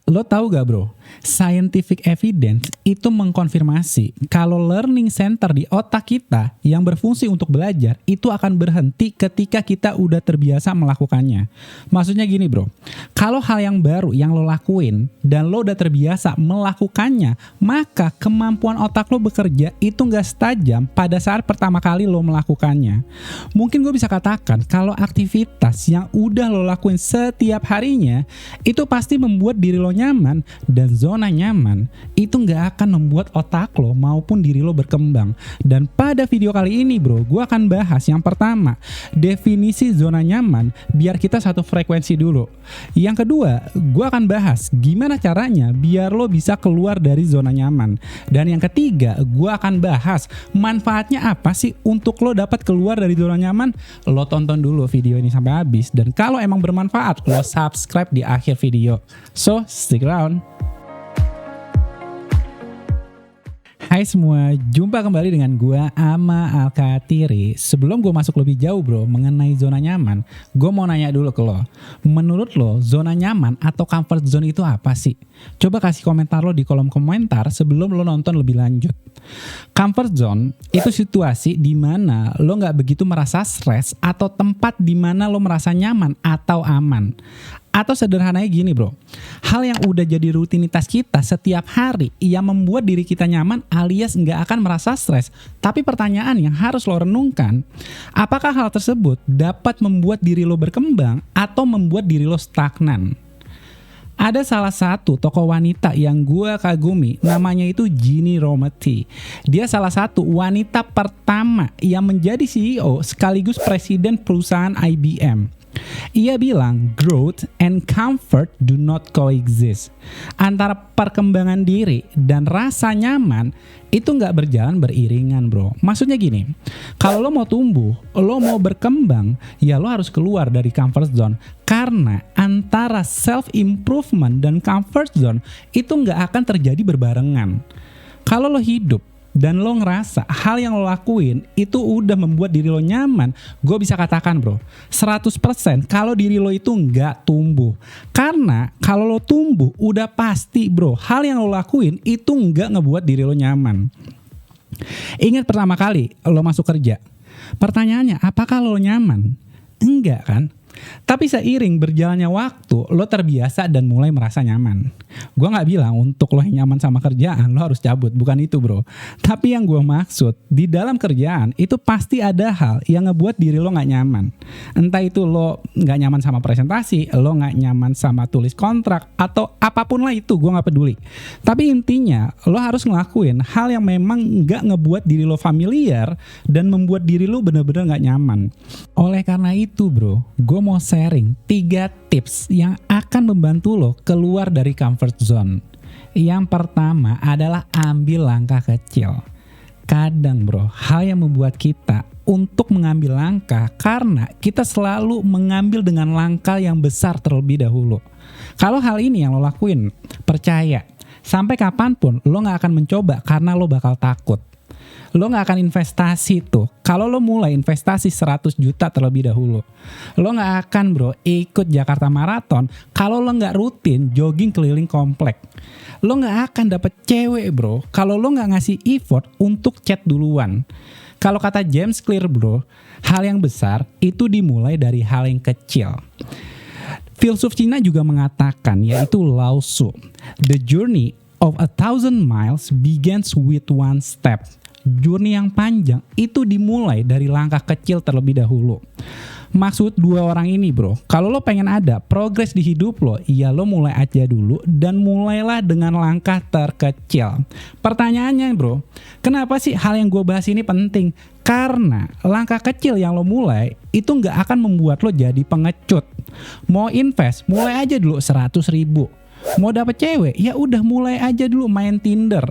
Lo tahu gak bro, scientific evidence itu mengkonfirmasi kalau learning center di otak kita yang berfungsi untuk belajar itu akan berhenti ketika kita udah terbiasa melakukannya. Maksudnya gini bro, kalau hal yang baru yang lo lakuin dan lo udah terbiasa melakukannya, maka kemampuan otak lo bekerja itu gak setajam pada saat pertama kali lo melakukannya. Mungkin gue bisa katakan kalau aktivitas yang udah lo lakuin setiap harinya itu pasti membuat diri lo nyaman, dan zona nyaman itu gak akan membuat otak lo maupun diri lo berkembang. Dan pada video kali ini bro, gue akan bahas yang pertama, definisi zona nyaman biar kita satu frekuensi dulu. Yang kedua, gue akan bahas gimana caranya biar lo bisa keluar dari zona nyaman. Dan yang ketiga, gue akan bahas manfaatnya apa sih untuk lo dapat keluar dari zona nyaman. Lo tonton dulu video ini sampai habis, dan kalau emang bermanfaat, lo subscribe di akhir video. So, stick around. Hai semua, jumpa kembali dengan gua Ama Alkatiri. Sebelum gue masuk lebih jauh bro mengenai zona nyaman, gue mau nanya dulu ke lo. Menurut lo, zona nyaman atau comfort zone itu apa sih? Coba kasih komentar lo di kolom komentar sebelum lo nonton lebih lanjut. Comfort zone itu situasi di mana lo gak begitu merasa stres atau tempat di mana lo merasa nyaman atau aman. Atau sederhananya gini bro, hal yang udah jadi rutinitas kita setiap hari yang membuat diri kita nyaman alias nggak akan merasa stres. Tapi pertanyaan yang harus lo renungkan, apakah hal tersebut dapat membuat diri lo berkembang atau membuat diri lo stagnan? Ada salah satu tokoh wanita yang gue kagumi, namanya itu Ginny Rometty. Dia salah satu wanita pertama yang menjadi CEO sekaligus presiden perusahaan IBM. Ia bilang, growth and comfort do not coexist. Antara perkembangan diri dan rasa nyaman itu gak berjalan beriringan bro. Maksudnya gini, kalau lo mau tumbuh, lo mau berkembang, ya lo harus keluar dari comfort zone. Karena antara self improvement dan comfort zone itu gak akan terjadi berbarengan. Kalau lo hidup dan lo ngerasa hal yang lo lakuin itu udah membuat diri lo nyaman, gue bisa katakan bro, 100% kalau diri lo itu nggak tumbuh. Karena kalau lo tumbuh, udah pasti bro, hal yang lo lakuin itu nggak ngebuat diri lo nyaman. Ingat pertama kali lo masuk kerja, pertanyaannya apakah lo nyaman? Enggak kan? Tapi seiring berjalannya waktu, lo terbiasa dan mulai merasa nyaman. Gue gak bilang untuk lo yang nyaman sama kerjaan, lo harus cabut. Bukan itu bro. Tapi yang gue maksud, di dalam kerjaan itu pasti ada hal yang ngebuat diri lo gak nyaman. Entah itu lo gak nyaman sama presentasi, lo gak nyaman sama tulis kontrak, atau apapun lah itu, gue gak peduli. Tapi intinya, lo harus ngelakuin hal yang memang gak ngebuat diri lo familiar dan membuat diri lo bener-bener gak nyaman. Oleh karena itu bro, gue mau sharing 3 tips yang akan membantu lo keluar dari comfort zone. Yang pertama adalah ambil langkah kecil. Kadang bro, hal yang membuat kita untuk mengambil langkah karena kita selalu mengambil dengan langkah yang besar terlebih dahulu. Kalau hal ini yang lo lakuin, percaya, sampai kapanpun lo gak akan mencoba karena lo bakal takut. Lo gak akan investasi tuh kalau lo mulai investasi 100 juta terlebih dahulu. Lo gak akan bro ikut Jakarta Marathon kalau lo gak rutin jogging keliling komplek. Lo gak akan dapet cewek bro kalau lo gak ngasih effort untuk chat duluan. Kalau kata James Clear bro, hal yang besar itu dimulai dari hal yang kecil. Filsuf Cina juga mengatakan, yaitu Lao Tzu, the journey of 1,000 miles begins with one step. Journey yang panjang itu dimulai dari langkah kecil terlebih dahulu. Maksud dua orang ini bro, kalau lo pengen ada progres di hidup lo, ya lo mulai aja dulu dan mulailah dengan langkah terkecil. Pertanyaannya bro, kenapa sih hal yang gue bahas ini penting? Karena langkah kecil yang lo mulai itu gak akan membuat lo jadi pengecut. Mau invest, mulai aja dulu 100 ribu. Mau dapat cewek, ya udah mulai aja dulu main Tinder.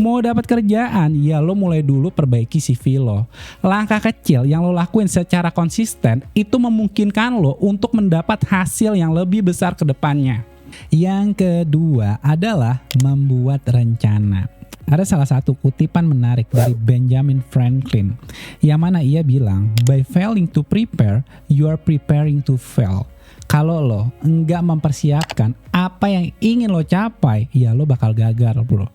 Mau dapat kerjaan, ya lo mulai dulu perbaiki CV lo. Langkah kecil yang lo lakuin secara konsisten itu memungkinkan lo untuk mendapat hasil yang lebih besar ke depannya. Yang kedua adalah membuat rencana. Ada salah satu kutipan menarik dari Benjamin Franklin, yang mana ia bilang, by failing to prepare, you are preparing to fail. Kalau lo nggak mempersiapkan apa yang ingin lo capai, ya lo bakal gagal bro.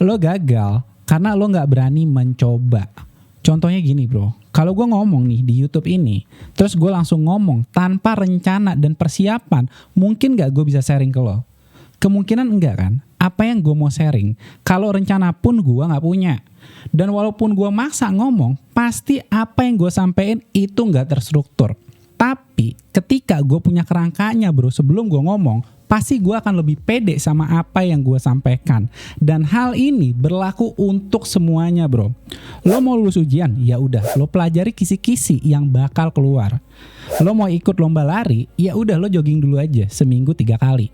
Lo gagal karena lo nggak berani mencoba. Contohnya gini bro, kalau gue ngomong nih di YouTube ini, terus gue langsung ngomong tanpa rencana dan persiapan, mungkin nggak gue bisa sharing ke lo? Kemungkinan enggak kan? Apa yang gue mau sharing, kalau rencana pun gue nggak punya. Dan walaupun gue maksa ngomong, pasti apa yang gue sampein itu nggak terstruktur. Tapi ketika gue punya kerangkanya bro, sebelum gue ngomong, pasti gue akan lebih pede sama apa yang gue sampaikan. Dan hal ini berlaku untuk semuanya bro. Lo mau lulus ujian, ya udah lo pelajari kisi-kisi yang bakal keluar. Lo mau ikut lomba lari, ya udah lo jogging dulu aja seminggu 3 kali.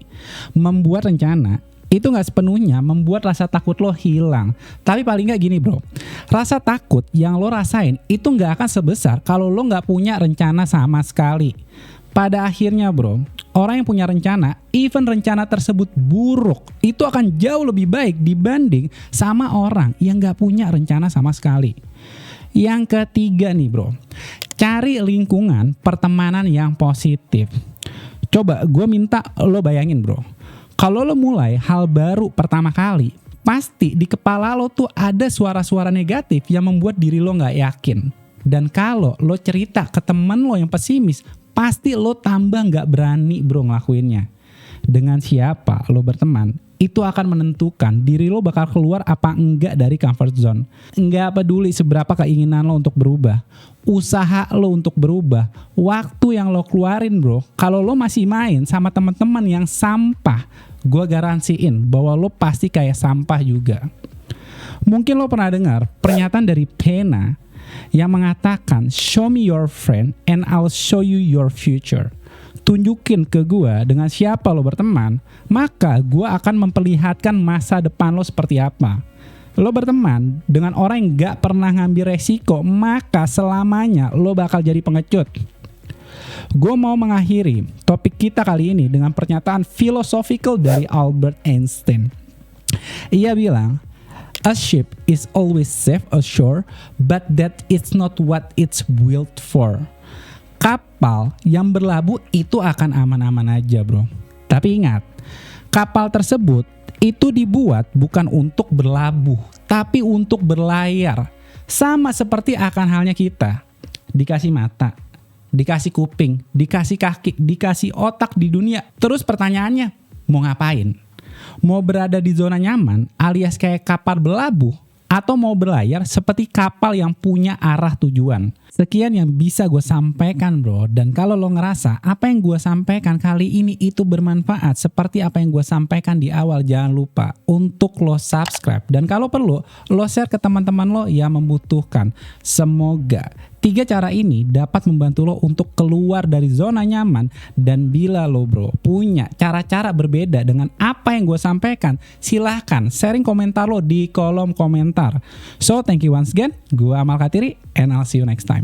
Membuat rencana itu gak sepenuhnya membuat rasa takut lo hilang. Tapi paling gak gini bro, rasa takut yang lo rasain itu gak akan sebesar kalau lo gak punya rencana sama sekali. Pada akhirnya bro, orang yang punya rencana, even rencana tersebut buruk, itu akan jauh lebih baik dibanding sama orang yang gak punya rencana sama sekali. Yang ketiga nih bro, cari lingkungan pertemanan yang positif. Coba gue minta lo bayangin bro, kalau lo mulai hal baru pertama kali, pasti di kepala lo tuh ada suara-suara negatif yang membuat diri lo gak yakin. Dan kalau lo cerita ke temen lo yang pesimis, pasti lo tambah gak berani bro ngelakuinnya. Dengan siapa lo berteman, itu akan menentukan diri lo bakal keluar apa enggak dari comfort zone. Enggak peduli seberapa keinginan lo untuk berubah, usaha lo untuk berubah, waktu yang lo keluarin bro. Kalau lo masih main sama teman-teman yang sampah, gue garansiin bahwa lo pasti kayak sampah juga. Mungkin lo pernah dengar pernyataan dari Pena yang mengatakan, show me your friend and I'll show you your future. Tunjukin ke gue dengan siapa lo berteman, maka gue akan memperlihatkan masa depan lo seperti apa. Lo berteman dengan orang yang gak pernah ngambil resiko, maka selamanya lo bakal jadi pengecut. Gue mau mengakhiri topik kita kali ini dengan pernyataan philosophical dari Albert Einstein. Ia bilang, a ship is always safe ashore, but that is not what it's built for. Kapal yang berlabuh itu akan aman-aman aja bro. Tapi ingat, kapal tersebut itu dibuat bukan untuk berlabuh, tapi untuk berlayar. Sama seperti akan halnya kita. Dikasih mata, dikasih kuping, dikasih kaki, dikasih otak di dunia. Terus pertanyaannya, mau ngapain? Mau berada di zona nyaman alias kayak kapal berlabuh, atau mau berlayar seperti kapal yang punya arah tujuan? Sekian yang bisa gue sampaikan bro. Dan kalau lo ngerasa apa yang gue sampaikan kali ini itu bermanfaat seperti apa yang gue sampaikan di awal, jangan lupa untuk lo subscribe. Dan kalau perlu lo share ke teman-teman lo yang membutuhkan. Semoga 3 cara ini dapat membantu lo untuk keluar dari zona nyaman. Dan bila lo bro punya cara-cara berbeda dengan apa yang gue sampaikan, silahkan sharing komentar lo di kolom komentar. So thank you once again. Gue Amal Katiri and I'll see you next time.